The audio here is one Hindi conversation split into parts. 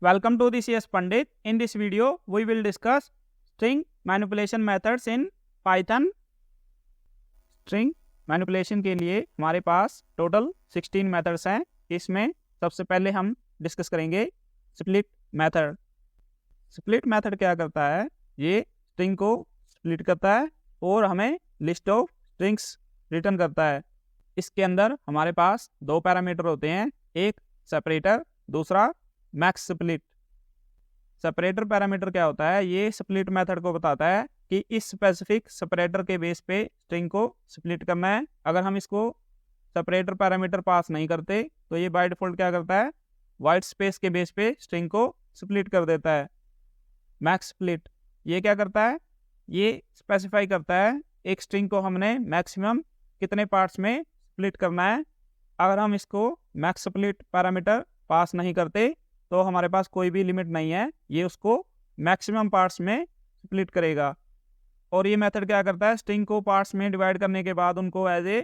Welcome to the CS Pandit. In this video, we will discuss string manipulation methods in Python. String manipulation के लिए हमारे पास टोटल 16 मेथड्स हैं. इसमें सबसे पहले हम डिस्कस करेंगे स्प्लिट मेथड. स्प्लिट मेथड क्या करता है? ये स्ट्रिंग को स्प्लिट करता है और हमें लिस्ट ऑफ स्ट्रिंग्स रिटर्न करता है. इसके अंदर हमारे पास दो पैरामीटर होते हैं, एक सेपरेटर, दूसरा मैक्स स्प्लिट. सेपरेटर पैरामीटर क्या होता है? ये स्प्लिट मेथड को बताता है कि इस स्पेसिफिक सेपरेटर के बेस पे स्ट्रिंग को स्प्लिट करना है. अगर हम इसको सेपरेटर पैरामीटर पास नहीं करते तो ये बाय डिफॉल्ट क्या करता है? वाइट स्पेस के बेस पे स्ट्रिंग को स्प्लिट कर देता है. मैक्स स्प्लिट ये क्या करता है? ये स्पेसिफाई करता है एक स्ट्रिंग को हमने मैक्सिमम कितने पार्ट्स में स्प्लिट करना है. अगर हम इसको मैक्स स्प्लिट पैरामीटर पास नहीं करते तो हमारे पास कोई भी लिमिट नहीं है, ये उसको मैक्सिमम पार्ट्स में स्प्लिट करेगा. और ये मेथड क्या करता है? स्ट्रिंग को पार्ट्स में डिवाइड करने के बाद उनको as a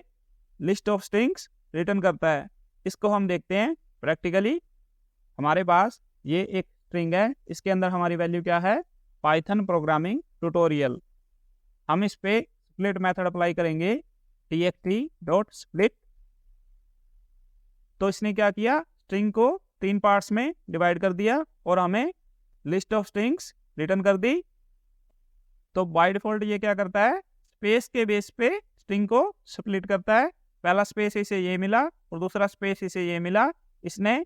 list of strings return करता है. इसको हम देखते हैं प्रैक्टिकली. हमारे पास ये एक स्ट्रिंग है, इसके अंदर हमारी वैल्यू क्या है? Python programming tutorial. हम इस पे स्प्लिट मेथड अप्लाई करेंगे, txt.split. तो इसने क्या किया? स्ट्रिंग को 3 पार्ट्स में डिवाइड कर दिया और हमें लिस्ट ऑफ स्ट्रिंग्स रिटर्न कर दी. तो बाय डिफॉल्ट ये क्या करता है? स्पेस के बेस पे स्ट्रिंग को स्प्लिट करता है. पहला स्पेस इसे ये मिला और दूसरा स्पेस इसे ये मिला. इसने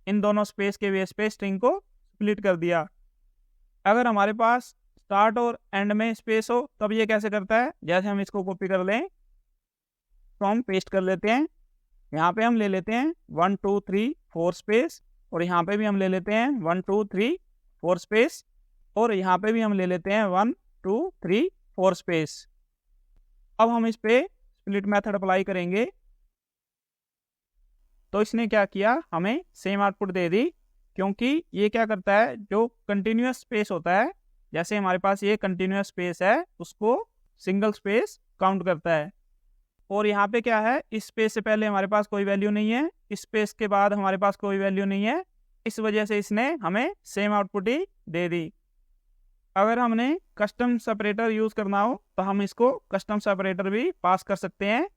इन दोनों स्पेस के बेस पे स्ट्रिंग को स्प्लिट कर दिया. अगर हमारे पास स्टार्ट और एंड में स्पेस हो तब ये कैसे करता है? जैसे हम इसको कॉपी कर लें, फ्रॉम पेस्ट कर लेते हैं. यहाँ पे हम ले लेते हैं 1 2 3 4 स्पेस और यहाँ पे भी हम ले लेते हैं 1 2 3 4 स्पेस और यहाँ पे भी हम ले लेते हैं 1 2 3 4 स्पेस. अब हम इस पे स्प्लिट मेथड अप्लाई करेंगे तो इसने क्या किया? हमें सेम आउटपुट दे दी. क्योंकि ये क्या करता है? जो कंटिन्यूअस स्पेस होता है, जैसे हमारे पास ये कंटिन्यूअस स्पेस है, उसको सिंगल स्पेस काउंट करता है. और यहाँ पे क्या है? इस स्पेस से पहले हमारे पास कोई वैल्यू नहीं है, इस स्पेस के बाद हमारे पास कोई वैल्यू नहीं है. इस वजह से इसने हमें सेम आउटपुट ही दे दी. अगर हमने कस्टम सेपरेटर यूज़ करना हो तो हम इसको कस्टम सेपरेटर भी पास कर सकते हैं.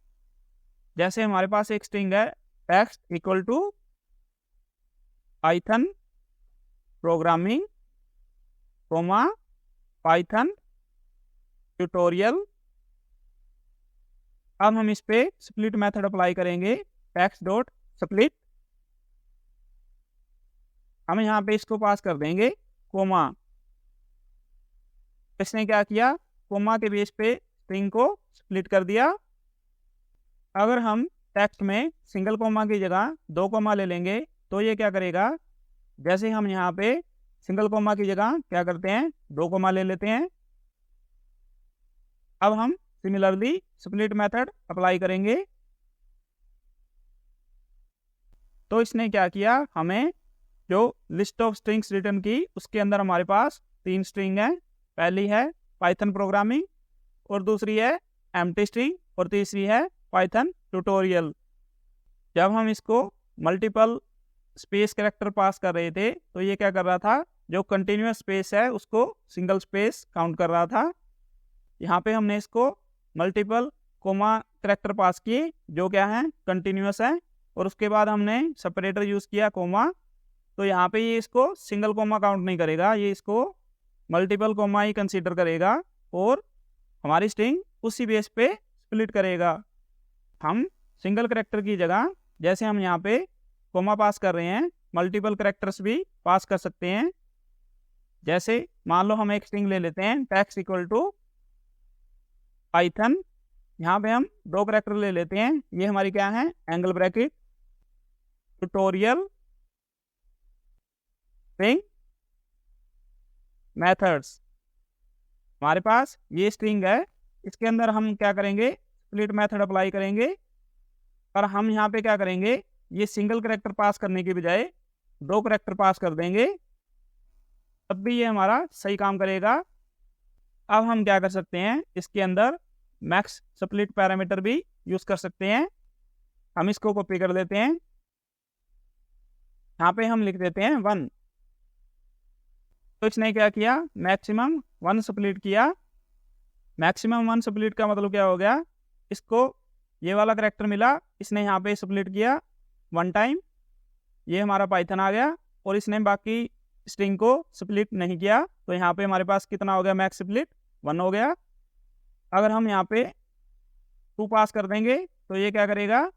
जैसे हमारे पास एक स्ट्रिंग है text equal to Python programming comma Python tutorial. अब हम इस पे स्प्लिट मेथड अप्लाई करेंगे, text.split. हम यहाँ पे इसको पास कर देंगे कोमा. इसने क्या किया? कोमा के बेस पे स्ट्रिंग को स्प्लिट कर दिया. अगर हम टेक्स्ट में सिंगल कोमा की जगह 2 कोमा ले लेंगे तो ये क्या करेगा? जैसे हम यहाँ पे सिंगल कोमा की जगह क्या करते हैं? 2 कोमा ले लेते हैं. अब हम सिमिलरली स्प्लिट मेथड अप्लाई करेंगे तो इसने क्या किया? हमें जो लिस्ट ऑफ स्ट्रिंग्स रिटर्न की, उसके अंदर हमारे पास 3 स्ट्रिंग है. पहली है पाइथन प्रोग्रामिंग और दूसरी है एम्प्टी स्ट्रिंग और तीसरी है पाइथन ट्यूटोरियल. जब हम इसको मल्टीपल स्पेस कैरेक्टर पास कर रहे थे तो ये क्या कर रहा था? जो कंटिन्यूअस स्पेस है उसको सिंगल स्पेस काउंट कर रहा था. यहाँ पे हमने इसको मल्टीपल कोमा कैरेक्टर पास किए जो क्या है? कंटिन्यूअस है. और उसके बाद हमने सेपरेटर यूज़ किया कोमा. तो यहाँ पे ये इसको सिंगल कोमा काउंट नहीं करेगा, ये इसको मल्टीपल कोमा ही कंसीडर करेगा और हमारी स्ट्रिंग उसी बेस पे स्प्लिट करेगा. हम सिंगल कैरेक्टर की जगह, जैसे हम यहाँ पे कोमा पास कर रहे हैं, मल्टीपल कैरेक्टर्स भी पास कर सकते हैं. जैसे मान लो हम एक स्ट्रिंग ले लेते हैं टेक्स्ट इक्वल टू पाइथन. यहाँ पे हम 2 कैरेक्टर ले लेते हैं, ये हमारी क्या है? Angle bracket tutorial string methods. हमारे पास ये स्ट्रिंग है, इसके अंदर हम क्या करेंगे? स्प्लिट मेथड अप्लाई करेंगे. पर हम यहाँ पे क्या करेंगे? ये सिंगल कैरेक्टर पास करने के बजाय 2 कैरेक्टर पास कर देंगे, तब भी ये हमारा सही काम करेगा. अब हम क्या कर सकते हैं? इसके अंदर मैक्स स्प्लिट पैरामीटर भी यूज़ कर सकते हैं. हम इसको कॉपी कर लेते हैं, यहाँ पे हम लिख देते हैं 1. तो इसने क्या किया, मैक्सिमम 1 स्प्लिट किया। मैक्सिमम 1 स्प्लिट का मतलब क्या हो गया, इसको ये वाला करैक्टर मिला, इसने यहाँ पे स्प्लिट किया 1 टाइम, ये हमारा पाइथन आ गया, और इसने बाकी स्ट्रिंग को स्प्लिट नहीं किया। तो यहाँ पे हमारे पास कितना हो गया, मैक्स स्प्लिट 1 हो गया। अगर हम यहाँ पे 2 पास कर देंगे तो ये क्या करेगा,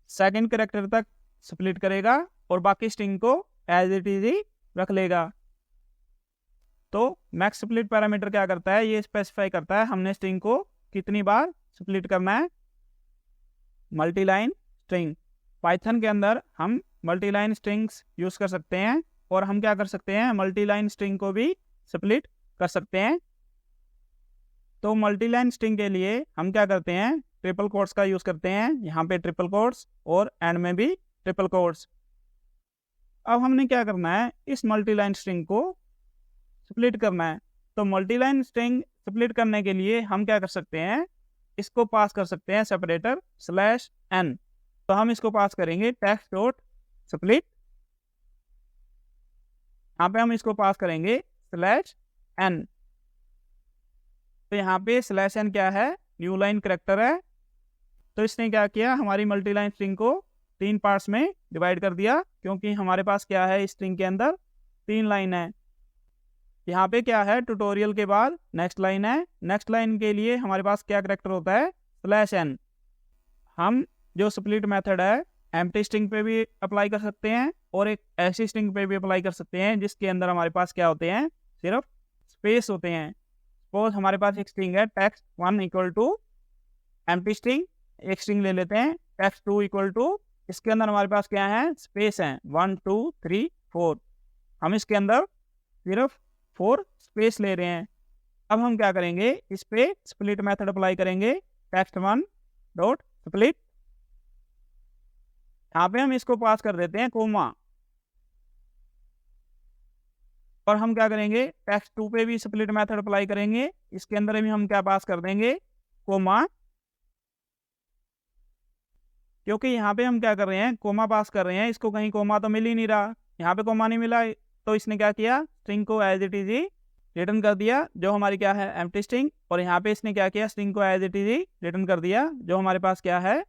सेकंड करैक्टर तक स्प्लिट करेगा और बाकी स्ट्रिंग को एज इट इज ही रख लेगा। तो मैक्स स्प्लिट पैरामीटर क्या करता है, ये स्पेसिफाई करता है हमने स्ट्रिंग को कितनी बार स्प्लिट करना है। मल्टीलाइन स्ट्रिंग, पाइथन के अंदर हम मल्टीलाइन स्ट्रिंग्स यूज कर सकते हैं, और हम क्या कर सकते हैं, मल्टीलाइन स्ट्रिंग को भी स्प्लिट कर सकते हैं। तो मल्टीलाइन स्ट्रिंग के लिए हम क्या करते हैं, ट्रिपल कोट्स का यूज करते हैं, यहाँ पे ट्रिपल कोट्स और एंड में भी ट्रिपल कोट्स। अब हमने क्या करना है, इस मल्टीलाइन स्ट्रिंग को स्प्लिट करना है। तो मल्टीलाइन स्ट्रिंग स्प्लिट करने के लिए हम क्या कर सकते हैं, इसको पास कर सकते हैं सेपरेटर /n। तो हम इसको पास करेंगे टेक्स्ट डॉट स्प्लिट, यहाँ पे हम इसको पास करेंगे /n। तो यहाँ पे /n क्या है, न्यू लाइन करैक्टर है। तो इसने क्या किया, हमारी मल्टीलाइन स्ट्रिंग को 3 पार्ट्स में डिवाइड कर दिया, क्योंकि हमारे पास क्या है, स्ट्रिंग के अंदर 3 लाइन है। यहाँ पे क्या है, ट्यूटोरियल के बाद नेक्स्ट लाइन है। नेक्स्ट लाइन के लिए हमारे पास क्या करैक्टर होता है, /n। हम जो स्प्लिट मेथड है एम्प्टी स्ट्रिंग पे भी अप्लाई कर सकते हैं, और एक ऐसी स्ट्रिंग पे भी अप्लाई कर सकते हैं जिसके अंदर हमारे पास क्या होते हैं, सिर्फ स्पेस होते हैं। सपोज हमारे पास एक स्ट्रिंग है text1 equal to empty string, एक स्ट्रिंग ले लेते हैं text2 इक्वल टू, इसके अंदर हमारे पास क्या है, स्पेस है 1 2 3 4। हम इसके अंदर सिर्फ 4 स्पेस ले रहे हैं। अब हम क्या करेंगे, इस पे स्प्लिट मेथड अप्लाई करेंगे, text1 डॉट स्प्लिट। यहाँ पे हम इसको पास कर देते हैं कोमा, और हम क्या करेंगे, text2 पे भी स्प्लिट मेथड अप्लाई करेंगे, इसके अंदर भी हम क्या पास कर देंगे, कोमा। क्योंकि यहाँ पे हम क्या कर रहे हैं, कोमा पास कर रहे हैं, इसको कहीं कोमा तो मिल ही नहीं रहा, यहाँ पे कोमा नहीं मिला, तो इसने क्या किया, स्ट्रिंग को एज इट इज ही रिटर्न कर दिया, जो हमारी क्या है, एम्प्टी स्ट्रिंग। और यहाँ पे इसने क्या किया, स्ट्रिंग को एज इट इज ही रिटर्न कर दिया, जो हमारे पास क्या है,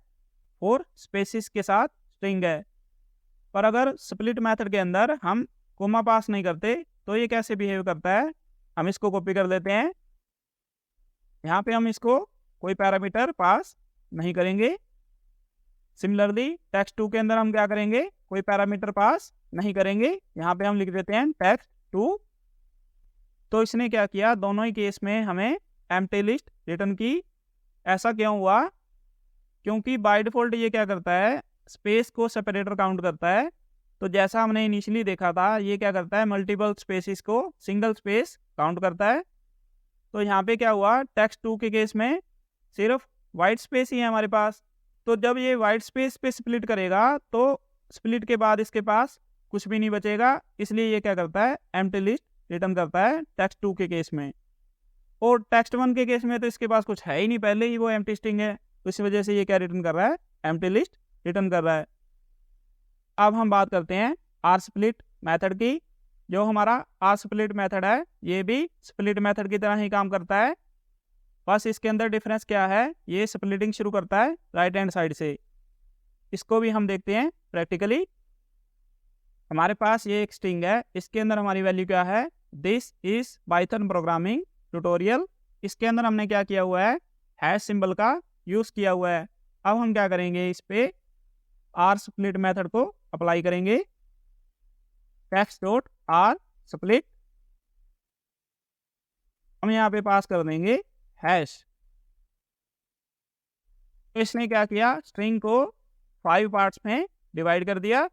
4 स्पेसिस के साथ स्ट्रिंग है। पर अगर स्प्लिट मेथड के अंदर हम कोमा पास नहीं करते तो ये कैसे बिहेव करता है, हम इसको कॉपी कर लेते हैं। यहाँ पे हम इसको कोई पैरामीटर पास नहीं करेंगे। सिमिलरली text2 के अंदर हम क्या करेंगे, कोई पैरामीटर पास नहीं करेंगे, यहाँ पे हम लिख देते हैं text2। तो इसने क्या किया, दोनों ही केस में हमें एम्प्टी लिस्ट रिटर्न की। ऐसा क्यों हुआ, क्योंकि बाय डिफॉल्ट ये क्या करता है, स्पेस को सेपरेटर काउंट करता है। तो जैसा हमने इनिशियली देखा था, ये क्या करता है, मल्टीपल स्पेसिस को सिंगल स्पेस काउंट करता है। तो यहाँ पे क्या हुआ, text2 के केस में सिर्फ वाइट स्पेस ही है हमारे पास। तो जब ये वाइट स्पेस पे स्प्लिट करेगा तो स्प्लिट के बाद इसके पास कुछ भी नहीं बचेगा, इसलिए ये क्या करता है, एम्प्टी लिस्ट रिटर्न करता है text2 के केस में। और text1 के केस में तो इसके पास कुछ है ही नहीं, पहले ही वो एम्प्टी स्ट्रिंग है, तो इस वजह से ये क्या रिटर्न कर रहा है, एम्प्टी लिस्ट रिटर्न कर रहा है। अब हम बात करते हैं आर स्प्लिट मेथड की। जो हमारा आर स्प्लिट मेथड है, ये भी स्प्लिट मेथड की तरह ही काम करता है, बस इसके अंदर डिफरेंस क्या है, ये स्प्लिटिंग शुरू करता है राइट हैंड साइड से। इसको भी हम देखते हैं प्रैक्टिकली। हमारे पास ये एक स्ट्रिंग है, इसके अंदर हमारी वैल्यू क्या है, this is Python programming tutorial. इसके अंदर हमने क्या किया हुआ है, हैश सिंबल का यूज किया हुआ है। अब हम क्या करेंगे, इस पे आर स्प्लिट मेथड को अप्लाई करेंगे, text डॉट आर स्प्लिट। हम यहाँ पे पास कर देंगे हैश। तो इसने क्या किया, स्ट्रिंग को 5 पार्ट्स में डिवाइड कर दिया।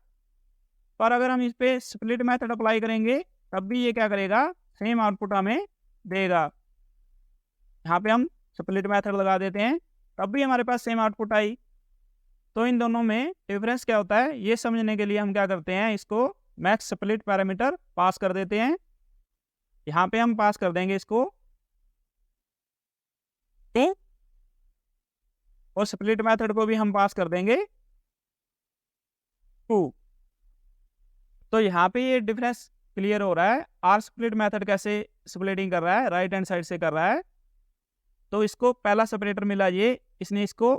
पर अगर हम इस पे स्प्लिट मेथड अप्लाई करेंगे तब भी ये क्या करेगा, सेम आउटपुट हमें देगा। यहाँ पे हम स्प्लिट मेथड लगा देते हैं, तब भी हमारे पास सेम आउटपुट आई। तो इन दोनों में डिफरेंस क्या होता है, ये समझने के लिए हम क्या करते हैं, इसको मैक्स स्प्लिट पैरामीटर पास कर देते हैं। यहाँ पे हम पास कर देंगे इसको, और स्प्लिट मेथड को भी हम पास कर देंगे 2। तो यहाँ पे ये डिफरेंस क्लियर हो रहा है आर स्प्लिट मेथड कैसे स्प्लिटिंग कर रहा है, राइट हैंड साइड से कर रहा है। तो इसको पहला सेपरेटर मिला ये, इसने इसको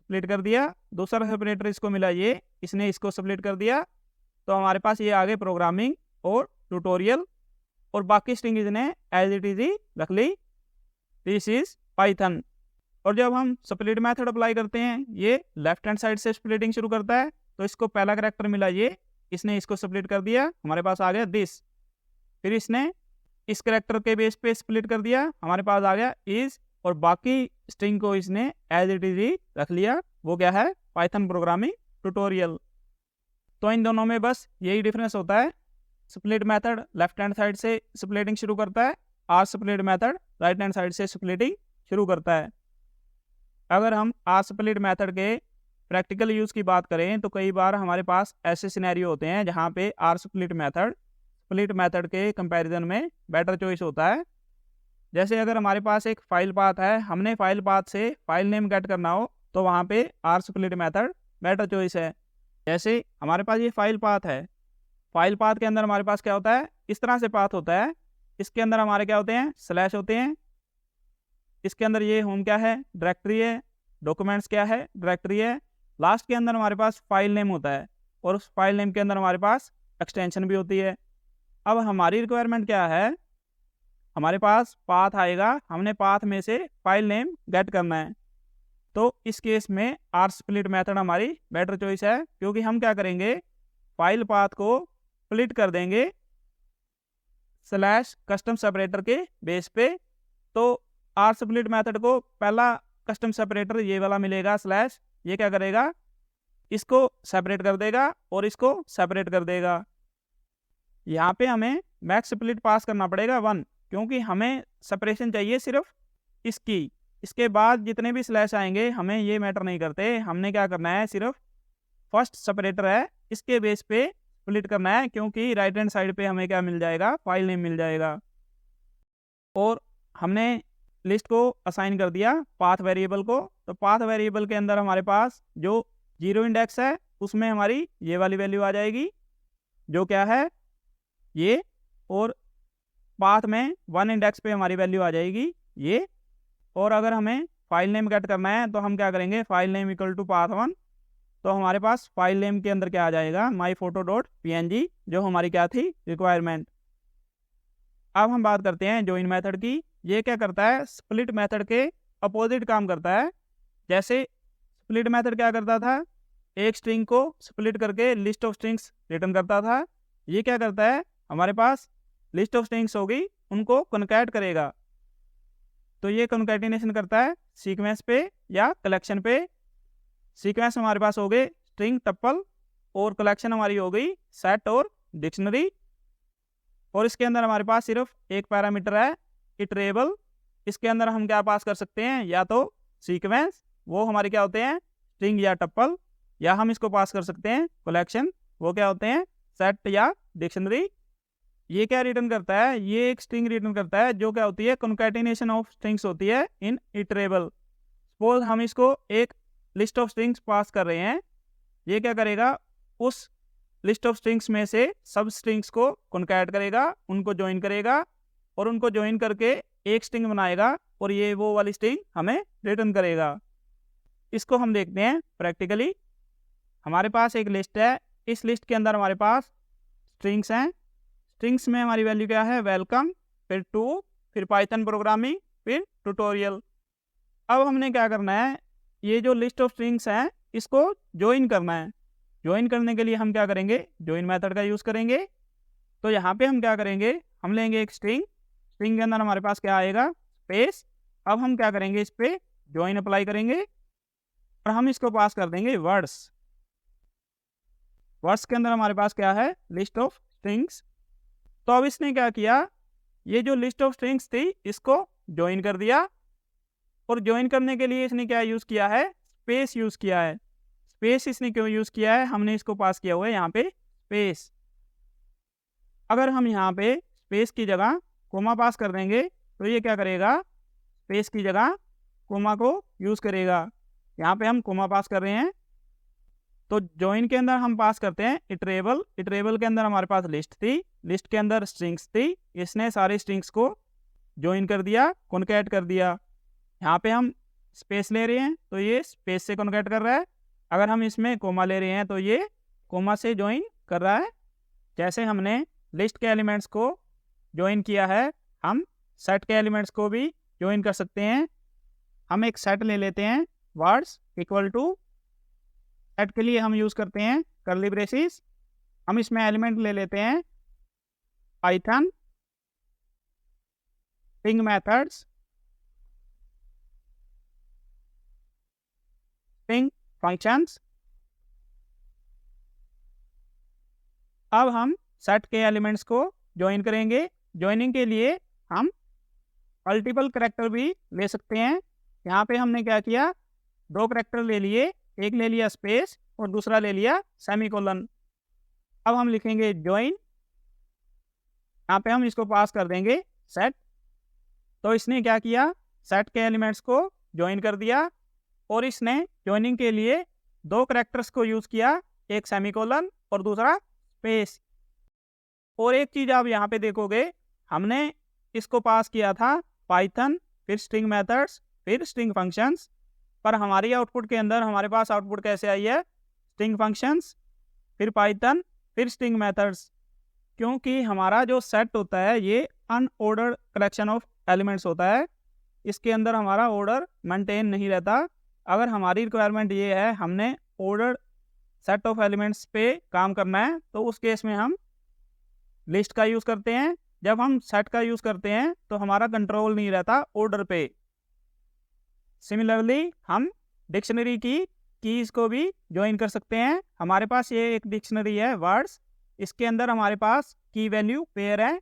स्प्लिट कर दिया, दूसरा सेपरेटर इसको मिला ये, इसने इसको स्प्लिट कर दिया। तो हमारे पास ये आ गए प्रोग्रामिंग और ट्यूटोरियल, और बाकी स्ट्रिंग इसने एज इट इज ही रख ली, दिस इज पाइथन। और जब हम स्प्लिट मेथड अप्लाई करते हैं, ये लेफ्ट हैंड साइड से स्प्लिटिंग शुरू करता है। तो इसको पहला कैरेक्टर मिला ये, इसने इसको स्प्लिट कर दिया, हमारे पास आ गया दिस। फिर इसने इस कैरेक्टर के बेस पे स्प्लिट कर दिया, हमारे पास आ गया इज, और बाकी स्ट्रिंग को इसने एज इट इज ही रख लिया, वो क्या है, पाइथन प्रोग्रामिंग ट्यूटोरियल। तो इन दोनों में बस यही डिफरेंस होता है, split method left hand side से स्प्लिटिंग शुरू करता है, R split method right hand side से स्प्लिटिंग शुरू करता है। अगर हम आर स्प्लिट मेथड के प्रैक्टिकल यूज़ की बात करें तो कई बार हमारे पास ऐसे सिनेरियो होते हैं जहाँ पे आर स्प्लिट मेथड के कंपैरिजन में बेटर चॉइस होता है। जैसे अगर हमारे पास एक फाइल पाथ है, हमने फाइल पाथ से फाइल नेम गेट करना हो, तो वहाँ पे R split method better choice है। जैसे हमारे पास ये फाइल पाथ है, फाइल पाथ के अंदर हमारे पास क्या होता है, इस तरह से पाथ होता है, इसके अंदर हमारे क्या होते हैं, स्लैश होते हैं, इसके अंदर ये होम क्या है, डायरेक्टरी है, डॉक्यूमेंट्स क्या है, डायरेक्टरी है, लास्ट के अंदर हमारे पास फाइल नेम होता है, और उस फाइल नेम के अंदर हमारे पास एक्सटेंशन भी होती है। अब हमारी रिक्वायरमेंट क्या है, हमारे पास पाथ आएगा, हमने पाथ में से फाइल नेम गेट करना है। तो इस केस में आर स्प्लिट मेथड हमारी बेटर चॉइस है, क्योंकि हम क्या करेंगे, फाइल पाथ को स्प्लिट कर देंगे स्लैश कस्टम सेपरेटर के बेस पे। तो आर स्प्लिट मेथड को पहला कस्टम सेपरेटर ये वाला मिलेगा स्लैश, ये क्या करेगा, इसको सेपरेट कर देगा और इसको सेपरेट कर देगा। यहाँ पे हमें मैक्स स्प्लिट पास करना पड़ेगा 1, क्योंकि हमें सेपरेशन चाहिए सिर्फ इसकी, इसके बाद जितने भी स्लैश आएंगे हमें ये मैटर नहीं करते, हमने क्या करना है, सिर्फ फर्स्ट सेपरेटर है इसके बेस पे स्प्लिट करना है, क्योंकि राइट हैंड साइड पे हमें क्या मिल जाएगा, फाइल नेम मिल जाएगा। और हमने लिस्ट को असाइन कर दिया पाथ वेरिएबल को, तो पाथ वेरिएबल के अंदर हमारे पास जो 0 इंडेक्स है उसमें हमारी ये वाली वैल्यू आ जाएगी, जो क्या है ये, और पाथ में 1 इंडेक्स पे हमारी वैल्यू आ जाएगी ये। और अगर हमें फाइल नेम गेट करना है तो हम क्या करेंगे, file name equal to path1, तो हमारे पास फाइल नेम के अंदर क्या आ जाएगा, myphoto.png, जो हमारी क्या थी, रिक्वायरमेंट। अब हम बात करते हैं ज्वाइन मेथड की। ये क्या करता है, स्प्लिट मेथड के अपोजिट काम करता है। जैसे स्प्लिट मेथड क्या करता था, एक स्ट्रिंग को स्प्लिट करके लिस्ट ऑफ स्ट्रिंग्स रिटर्न करता था। ये क्या करता है, हमारे पास लिस्ट ऑफ स्ट्रिंग्स होगी, उनको कॉन्कैट करेगा। तो ये कॉन्कैटिनेशन करता है सीक्वेंस पे या कलेक्शन पे। सीक्वेंस हमारे पास हो गए स्ट्रिंग टप्पल, और कलेक्शन हमारी हो गई सेट और डिक्शनरी। और इसके अंदर हमारे पास सिर्फ एक पैरामीटर है इटरेबल, इसके अंदर हम क्या पास कर सकते हैं, या तो सीक्वेंस, वो हमारे क्या होते हैं स्ट्रिंग या टप्पल, या हम इसको पास कर सकते हैं कलेक्शन, वो क्या होते हैं सेट या डिक्शनरी। ये क्या रिटर्न करता है, ये एक स्ट्रिंग रिटर्न करता है जो क्या होती है, कॉन्कैटिनेशन ऑफ स्ट्रिंग्स होती है इन इटरेबल। सपोज हम इसको एक लिस्ट ऑफ स्ट्रिंग्स पास कर रहे हैं, ये क्या करेगा, उस लिस्ट ऑफ स्ट्रिंग्स में से सब स्ट्रिंग्स को कॉन्कैट करेगा, उनको ज्वाइन करेगा, और उनको ज्वाइन करके एक स्ट्रिंग बनाएगा, और ये वो वाली स्ट्रिंग हमें रिटर्न करेगा। इसको हम देखते हैं प्रैक्टिकली। हमारे पास एक लिस्ट है, इस लिस्ट के अंदर हमारे पास स्ट्रिंग्स हैं। स्ट्रिंग्स में हमारी वैल्यू क्या है, वेलकम, फिर टू, फिर पाइथन प्रोग्रामिंग, फिर ट्यूटोरियल। अब हमने क्या करना है, ये जो लिस्ट ऑफ स्ट्रिंग्स हैं इसको ज्वाइन करना है। ज्वाइन करने के लिए हम क्या करेंगे, ज्वाइन मेथड का यूज़ करेंगे। तो यहाँ पे हम क्या करेंगे, हम लेंगे एक स्ट्रिंग, स्ट्रिंग के अंदर हमारे पास क्या आएगा, स्पेस। अब हम क्या करेंगे, इस पर ज्वाइन अप्लाई करेंगे, और हम इसको पास कर देंगे वर्ड्स। वर्ड्स के अंदर हमारे पास क्या है, लिस्ट ऑफ स्ट्रिंग्स। तो अब इसने क्या किया, ये जो लिस्ट ऑफ स्ट्रिंग्स थी इसको ज्वाइन कर दिया, और ज्वाइन करने के लिए इसने क्या यूज़ किया है, स्पेस यूज़ किया है। स्पेस इसने क्यों यूज़ किया है, हमने इसको पास किया हुआ है यहाँ पे स्पेस। अगर हम यहाँ पे स्पेस की जगह कोमा पास कर देंगे तो ये क्या करेगा, स्पेस की जगह कोमा को यूज़ करेगा। यहाँ पे हम कोमा पास कर रहे हैं, तो ज्वाइन के अंदर हम पास करते हैं इटरेबल। इटरेबल के अंदर हमारे पास लिस्ट थी, लिस्ट के अंदर स्ट्रिंग्स थी, इसने सारी स्ट्रिंग्स को ज्वाइन कर दिया, कॉन्कैट कर दिया। यहाँ पे हम स्पेस ले रहे हैं तो ये स्पेस से कॉन्कैट कर रहा है, अगर हम इसमें कोमा ले रहे हैं तो ये कोमा से ज्वाइन कर रहा है। जैसे हमने लिस्ट के एलिमेंट्स को ज्वाइन किया है, हम सेट के एलिमेंट्स को भी ज्वाइन कर सकते हैं। हम एक सेट ले लेते हैं, वर्ड्स इक्वल टू, सेट के लिए हम यूज़ करते हैं कर्ली ब्रेसेस। हम इसमें एलिमेंट ले लेते हैं Python string methods string functions. अब हम सेट के एलिमेंट्स को ज्वाइन करेंगे। ज्वाइनिंग के लिए हम मल्टीपल करैक्टर भी ले सकते हैं। यहाँ पे हमने क्या किया, 2 करैक्टर ले लिए, एक ले लिया स्पेस और दूसरा ले लिया सेमीकोलन। अब हम लिखेंगे ज्वाइन, यहाँ पे हम इसको पास कर देंगे सेट। तो इसने क्या किया, सेट के एलिमेंट्स को ज्वाइन कर दिया और इसने ज्वाइनिंग के लिए 2 करैक्टर्स को यूज़ किया, एक सेमीकोलन और दूसरा स्पेस। और एक चीज़ आप यहाँ पे देखोगे, हमने इसको पास किया था पाइथन, फिर स्ट्रिंग मेथड्स, फिर स्ट्रिंग फंक्शंस, पर हमारी आउटपुट के अंदर हमारे पास आउटपुट कैसे आई है, स्ट्रिंग फंक्शंस, फिर पाइथन, फिर स्ट्रिंग मेथड्स। क्योंकि हमारा जो सेट होता है ये अनऑर्डर्ड कलेक्शन ऑफ एलिमेंट्स होता है, इसके अंदर हमारा ऑर्डर मेंटेन नहीं रहता। अगर हमारी रिक्वायरमेंट ये है, हमने ऑर्डर्ड सेट ऑफ एलिमेंट्स पे काम करना है, तो उस केस में हम लिस्ट का यूज़ करते हैं। जब हम सेट का यूज़ करते हैं तो हमारा कंट्रोल नहीं रहता ऑर्डर पे। सिमिलरली हम डिक्शनरी की कीज़ को भी ज्वाइन कर सकते हैं। हमारे पास ये एक डिक्शनरी है वर्ड्स, इसके अंदर हमारे पास की वैल्यू पेयर है।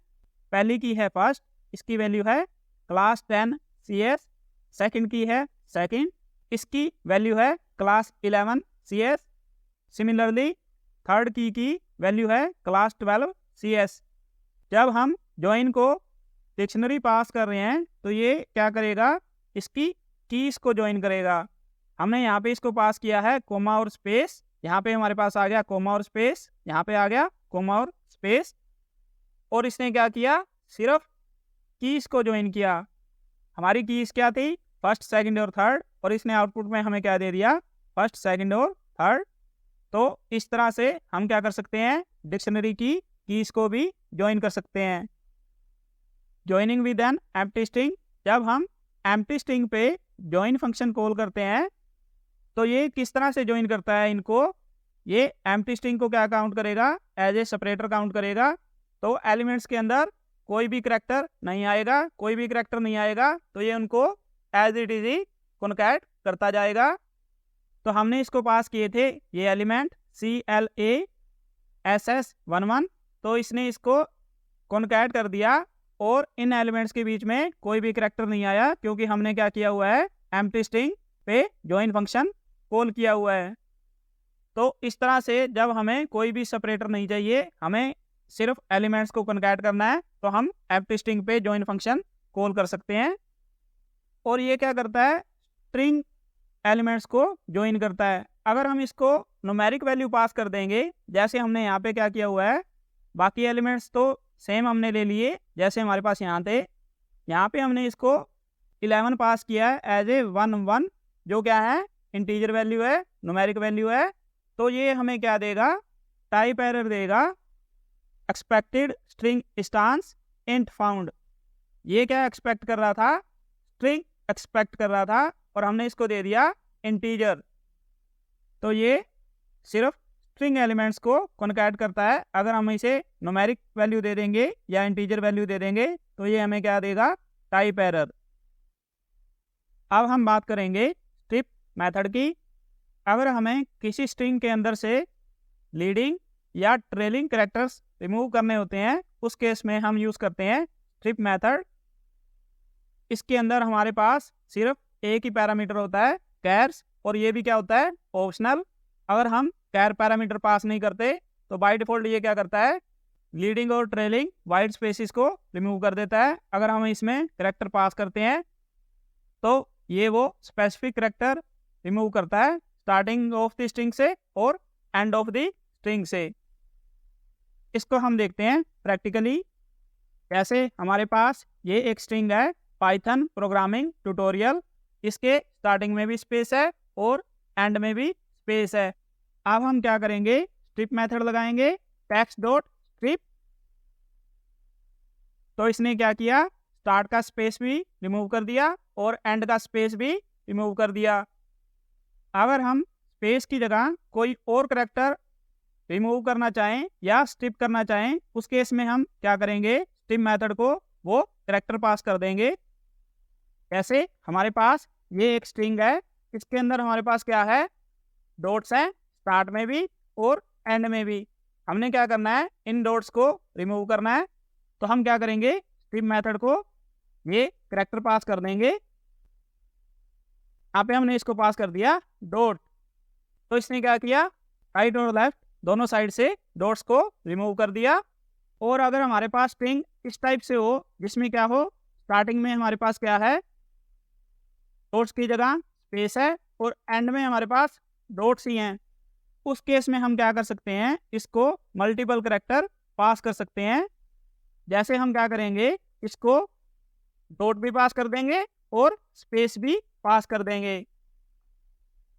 पहली की है फर्स्ट, इसकी वैल्यू है क्लास 10 CS। सेकंड की है सेकंड, इसकी वैल्यू है क्लास 11 CS। सिमिलरली थर्ड की वैल्यू है क्लास 12 CS। जब हम ज्वाइन को डिक्शनरी पास कर रहे हैं तो ये क्या करेगा, इसकी कीज़ को ज्वाइन करेगा। हमने यहाँ पे इसको पास किया है कोमा और स्पेस, यहाँ पे हमारे पास आ गया कोमा और स्पेस, यहाँ पे आ गया कोमा और स्पेस। और इसने क्या किया, सिर्फ कीज़ को ज्वाइन किया। हमारी कीज़ क्या थी, फर्स्ट सेकंड और थर्ड, और इसने आउटपुट में हमें क्या दे दिया, फर्स्ट सेकंड और थर्ड। तो इस तरह से हम क्या कर सकते हैं, डिक्शनरी की कीज़ को भी ज्वाइन कर सकते हैं। Joining with an empty string, जब हम एम्प्टी स्ट्रिंग पे ज्वाइन फंक्शन कॉल करते हैं तो ये किस तरह से ज्वाइन करता है इनको, ये एम्प्टी स्ट्रिंग को क्या काउंट करेगा, एज ए सेपरेटर काउंट करेगा। तो एलिमेंट्स के अंदर कोई भी करैक्टर नहीं आएगा, कोई भी करैक्टर नहीं आएगा, तो ये उनको एज इट इज ही कॉन्कैट करता जाएगा। तो हमने इसको पास किए थे ये एलिमेंट CLASS11, तो इसने इसको कॉन्कैट कर दिया और इन एलिमेंट्स के बीच में कोई भी करैक्टर नहीं आया, क्योंकि हमने क्या किया हुआ है, एम्प्टी स्ट्रिंग पे ज्वाइन फंक्शन कॉल किया हुआ है। तो इस तरह से जब हमें कोई भी सेपरेटर नहीं चाहिए, हमें सिर्फ एलिमेंट्स को कॉन्कैट करना है, तो हम एम्प्टी स्ट्रिंग पे ज्वाइन फंक्शन कॉल कर सकते हैं। और ये क्या करता है, स्ट्रिंग एलिमेंट्स को ज्वाइन करता है। अगर हम इसको न्यूमेरिक वैल्यू पास कर देंगे, जैसे हमने यहाँ पे क्या किया हुआ है, बाकी एलिमेंट्स तो सेम हमने ले लिए जैसे हमारे पास यहाँ थे, यहाँ पे हमने इसको 11 पास किया है एज ए 1 जो क्या है, इंटीजर वैल्यू है, न्यूमेरिक वैल्यू है। तो ये हमें क्या देगा, टाइप एरर देगा, expected string stance int found. ये क्या एक्सपेक्ट कर रहा था, स्ट्रिंग एक्सपेक्ट कर रहा था, और हमने इसको दे दिया इंटीजर। तो ये सिर्फ स्ट्रिंग एलिमेंट्स को कॉन्कैट करता है। अगर हम इसे न्यूमेरिक वैल्यू दे देंगे या इंटीजर वैल्यू दे देंगे तो ये हमें क्या देगा, टाइप एरर। अब हम बात करेंगे स्ट्रिप मेथड की। अगर हमें किसी स्ट्रिंग के अंदर से लीडिंग या ट्रेलिंग कैरेक्टर्स रिमूव करने होते हैं, उस केस में हम यूज़ करते हैं स्ट्रिप मेथड। इसके अंदर हमारे पास सिर्फ एक ही पैरामीटर होता है, कैर्स, और ये भी क्या होता है, ऑप्शनल। अगर हम कैर पैरामीटर पास नहीं करते तो बाय डिफ़ॉल्ट ये क्या करता है, लीडिंग और ट्रेलिंग वाइट स्पेसिस को रिमूव कर देता है। अगर हम इसमें कैरेक्टर पास करते हैं तो ये वो स्पेसिफिक कैरेक्टर रिमूव करता है स्टार्टिंग ऑफ द स्ट्रिंग से और एंड ऑफ द स्ट्रिंग से। इसको हम देखते हैं प्रैक्टिकली कैसे। हमारे पास ये एक स्ट्रिंग है पाइथन प्रोग्रामिंग ट्यूटोरियल, इसके स्टार्टिंग में भी स्पेस है और एंड में भी स्पेस है। अब हम क्या करेंगे, स्ट्रिप मेथड लगाएंगे टेक्स्ट डॉट स्ट्रिप। तो इसने क्या किया, स्टार्ट का स्पेस भी रिमूव कर दिया और एंड का स्पेस भी रिमूव कर दिया। अगर हम स्पेस की जगह कोई और करैक्टर रिमूव करना चाहें या स्ट्रिप करना चाहें, उस केस में हम क्या करेंगे, स्ट्रिप मेथड को वो करैक्टर पास कर देंगे। कैसे, हमारे पास ये एक स्ट्रिंग है, इसके अंदर हमारे पास क्या है, डॉट्स हैं स्टार्ट में भी और एंड में भी। हमने क्या करना है, इन डॉट्स को रिमूव करना है। तो हम क्या करेंगे, स्ट्रिप मेथड को ये करैक्टर पास कर देंगे। यहाँ पे हमने इसको पास कर दिया डॉट। तो इसने क्या किया, राइट और लेफ्ट दोनों साइड से डॉट्स को रिमूव कर दिया। और अगर हमारे पास स्ट्रिंग इस टाइप से हो जिसमें क्या हो, स्टार्टिंग में हमारे पास क्या है, डॉट्स की जगह स्पेस है और एंड में हमारे पास डॉट्स ही हैं, उस केस में हम क्या कर सकते हैं, इसको मल्टीपल करैक्टर पास कर सकते हैं। जैसे हम क्या करेंगे, इसको डॉट भी पास कर देंगे और स्पेस भी पास कर देंगे।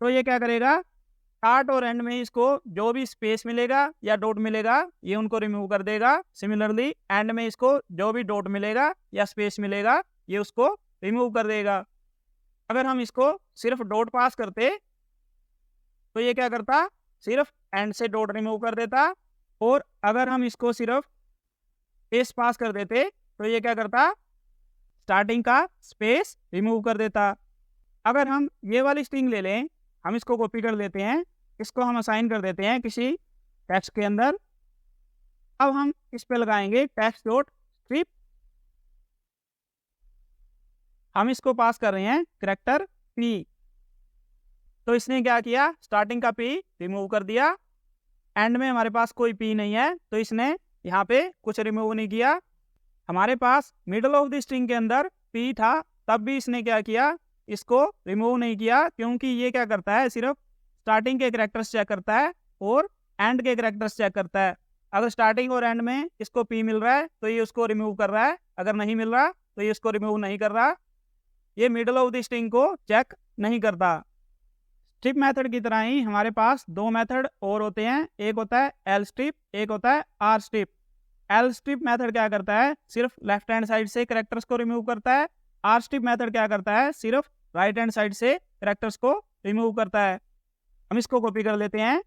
तो ये क्या करेगा, स्टार्ट और एंड में इसको जो भी स्पेस मिलेगा या डॉट मिलेगा ये उनको रिमूव कर देगा। सिमिलरली एंड में इसको जो भी डॉट मिलेगा या स्पेस मिलेगा ये उसको रिमूव कर देगा। अगर हम इसको सिर्फ डॉट पास करते तो ये क्या करता, सिर्फ एंड से डॉट रिमूव कर देता। और अगर हम इसको सिर्फ स्पेस पास कर देते तो ये क्या करता, स्टार्टिंग का स्पेस रिमूव कर देता। अगर हम ये वाली स्ट्रिंग ले लें, हम इसको कॉपी कर लेते हैं, इसको हम असाइन कर देते हैं किसी टेक्स्ट के अंदर। अब हम इस पे लगाएंगे टेक्स्ट डॉट स्ट्रिप। हम इसको पास कर रहे हैं करैक्टर पी। तो इसने क्या किया, स्टार्टिंग का पी रिमूव कर दिया, एंड में हमारे पास कोई पी नहीं है तो इसने यहाँ पे कुछ रिमूव नहीं किया। हमारे पास मिडल ऑफ द स्ट्रिंग के अंदर पी था, तब भी इसने क्या किया, इसको रिमूव नहीं किया, क्योंकि ये क्या करता है, सिर्फ स्टार्टिंग के करैक्टर्स चेक करता है और एंड के करैक्टर्स चेक करता है। अगर स्टार्टिंग और एंड में इसको पी मिल रहा है तो ये उसको रिमूव कर रहा है, अगर नहीं मिल रहा तो ये उसको रिमूव नहीं कर रहा। ये मिडल ऑफ द स्ट्रिंग को चेक नहीं करता। स्ट्रिप मेथड की तरह ही हमारे पास दो मेथड और होते हैं, एक होता है एल स्ट्रिप, एक होता है R strip. L strip method क्या करता है, सिर्फ लेफ्ट हैंड साइड से करैक्टर्स को रिमूव करता है। आर स्ट्रिप मेथड क्या करता है, सिर्फ राइट हैंड साइड से करैक्टर्स को रिमूव करता है। हम इसको कॉपी कर लेते हैं,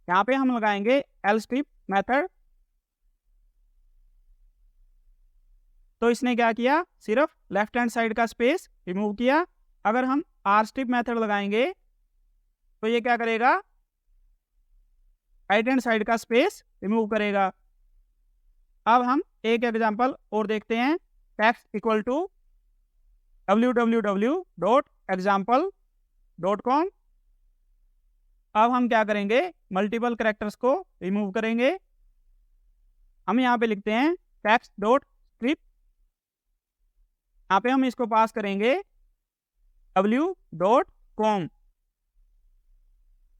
यहाँ पे हम लगाएंगे एल स्ट्रिप मेथड। तो इसने क्या किया, सिर्फ लेफ्ट हैंड साइड का स्पेस रिमूव किया। अगर हम आर स्ट्रिप मेथड लगाएंगे तो ये क्या करेगा, राइट हैंड साइड का स्पेस रिमूव करेगा। अब हम एक एग्जांपल और देखते हैं, टेक्स्ट इक्वल टू www.example.com। अब हम क्या करेंगे, मल्टीपल करैक्टर्स को रिमूव करेंगे। हम यहाँ पे लिखते हैं टेक्स्ट डॉट स्ट्रिप। यहाँ पे हम इसको पास करेंगे w.com।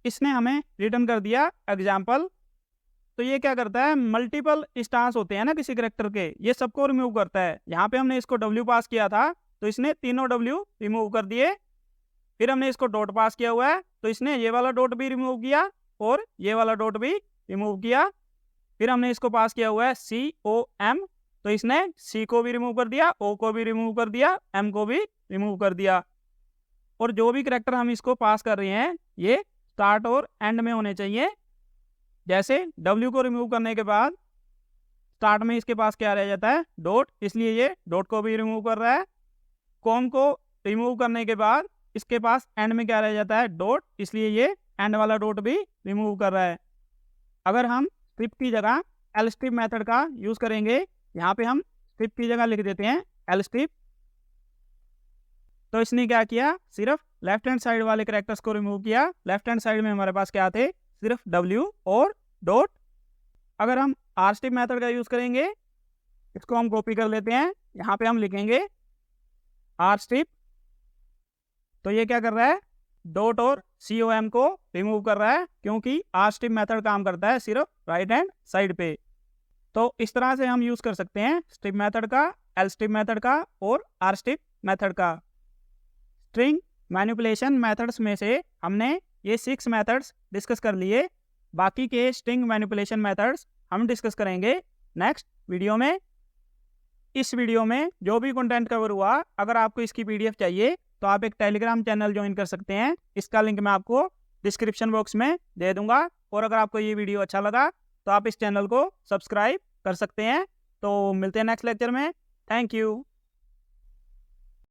इसने हमें रिटर्न कर दिया एग्जाम्पल। तो ये क्या करता है, मल्टीपल इंस्टांस होते हैं ना किसी करैक्टर के, ये सबको रिमूव करता है। यहाँ पे हमने इसको w पास किया था तो इसने तीनों w रिमूव कर दिए। फिर हमने इसको डॉट पास किया हुआ है तो इसने ये वाला डॉट भी रिमूव किया और ये वाला डॉट भी रिमूव किया। फिर हमने इसको पास किया हुआ है COM, तो इसने C को भी रिमूव कर दिया, O को भी रिमूव कर दिया, M को भी रिमूव कर दिया। और जो भी करैक्टर हम इसको पास कर रहे हैं ये स्टार्ट और एंड में होने चाहिए। जैसे W को रिमूव करने के बाद स्टार्ट में इसके पास क्या रह जाता है, डॉट, इसलिए ये डॉट को भी रिमूव कर रहा है। कॉम को रिमूव करने के बाद इसके पास एंड में क्या रह जाता है, डॉट, इसलिए ये एंड वाला डॉट भी रिमूव कर रहा है। अगर हम स्ट्रिप की जगह एल स्ट्रिप मेथड का यूज़ करेंगे, यहाँ पे हम स्ट्रिप की जगह लिख देते हैं एल स्ट्रिप। तो इसने क्या किया, सिर्फ लेफ्ट हैंड साइड वाले करैक्टर्स को रिमूव किया। लेफ्ट हैंड साइड में हमारे पास क्या थे, सिर्फ W और डॉट। अगर हम आर स्ट्रिप मेथड का यूज़ करेंगे, इसको हम कॉपी कर लेते हैं, यहाँ पे हम लिखेंगे आर स्ट्रिप। तो ये क्या कर रहा है, डॉट और COM को रिमूव कर रहा है, क्योंकि R strip मेथड काम करता है सिर्फ राइट हैंड साइड पे। तो इस तरह से हम यूज़ कर सकते हैं स्ट्रिप मेथड का, L strip मेथड का और R strip मेथड का। स्ट्रिंग मैनिपुलेशन मेथड्स में से हमने ये 6 मेथड्स डिस्कस कर लिए। बाकी के स्ट्रिंग मैनिपुलेशन मेथड्स हम डिस्कस करेंगे नेक्स्ट वीडियो में। इस वीडियो में जो भी कंटेंट कवर हुआ, अगर आपको इसकी PDF चाहिए तो आप एक टेलीग्राम चैनल ज्वाइन कर सकते हैं। इसका लिंक मैं आपको डिस्क्रिप्शन बॉक्स में दे दूंगा। और अगर आपको ये वीडियो अच्छा लगा तो आप इस चैनल को सब्सक्राइब कर सकते हैं। तो मिलते हैं नेक्स्ट लेक्चर में। Thank you.